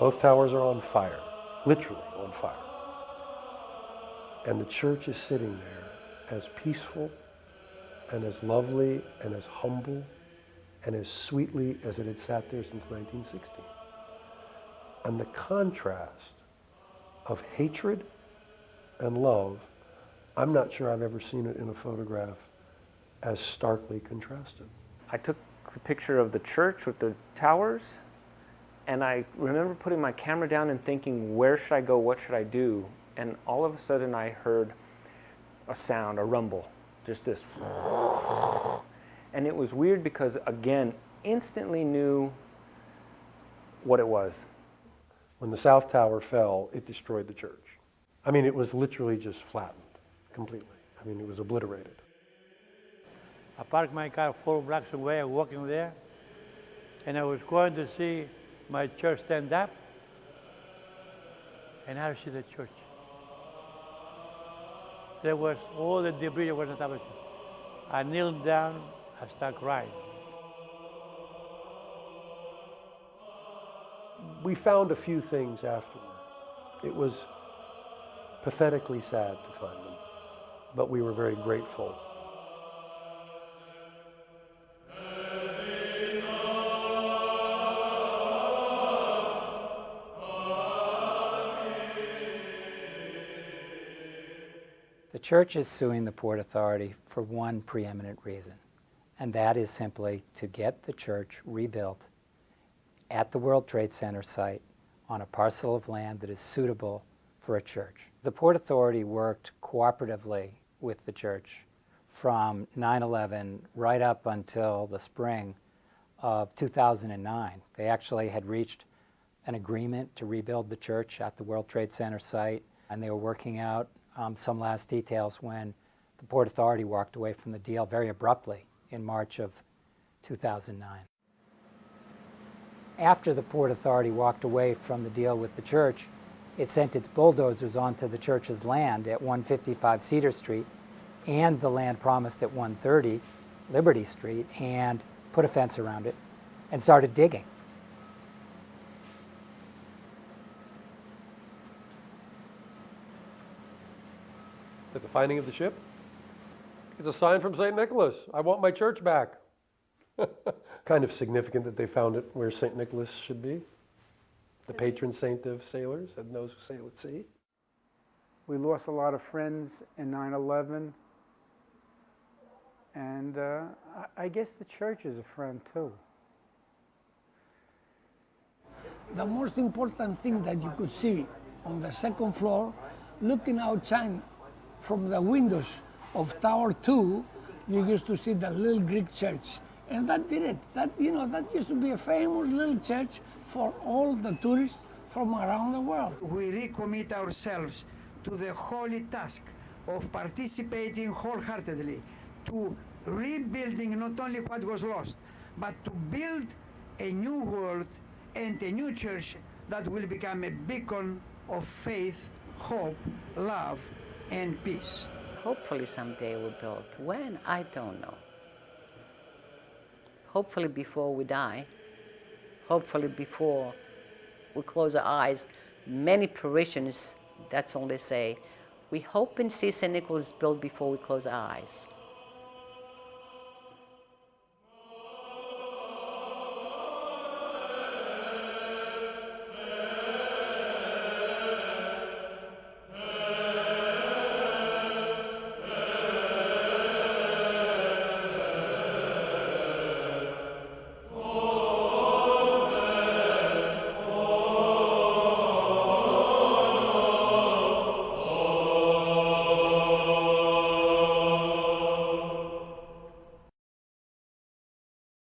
Both towers are on fire, literally on fire. And the church is sitting there as peaceful and as lovely and as humble and as sweetly as it had sat there since 1960. And the contrast of hatred and love, I'm not sure I've ever seen it in a photograph as starkly contrasted. I took the picture of the church with the towers, and I remember putting my camera down and thinking, where should I go, what should I do? And all of a sudden I heard a sound, a rumble, just this. And it was weird because, again, instantly knew what it was. When the South Tower fell, it destroyed the church. I mean, it was literally just flattened completely. I mean, it was obliterated. I parked my car 4 blocks away, walking there, and I was going to see my church stand up, and I see the church. There was all the debris that was on top of it. I kneeled down, I started crying. We found a few things afterward. It was pathetically sad to find them, but we were very grateful. The church is suing the Port Authority for one preeminent reason, and that is simply to get the church rebuilt at the World Trade Center site on a parcel of land that is suitable for a church. The Port Authority worked cooperatively with the church from 9/11 right up until the spring of 2009. They actually had reached an agreement to rebuild the church at the World Trade Center site, and they were working out some last details when the Port Authority walked away from the deal very abruptly in March of 2009. After the Port Authority walked away from the deal with the church, it sent its bulldozers onto the church's land at 155 Cedar Street and the land promised at 130 Liberty Street, and put a fence around it and started digging. At the finding of the ship, it's a sign from St. Nicholas. I want my church back. Kind of significant that they found it where St. Nicholas should be, the patron saint of sailors and those who sail at sea. We lost a lot of friends in 9/11, and I guess the church is a friend too. The most important thing that you could see on the second floor, looking outside from the windows of Tower 2, you used to see the little Greek church. And that did it. That used to be a famous little church for all the tourists from around the world. We recommit ourselves to the holy task of participating wholeheartedly to rebuilding not only what was lost, but to build a new world and a new church that will become a beacon of faith, hope, love, and peace. Hopefully someday we'll build. When? I don't know. Hopefully before we die. Hopefully before we close our eyes. Many parishioners, that's all they say. We hope and see St. Nicholas built before we close our eyes.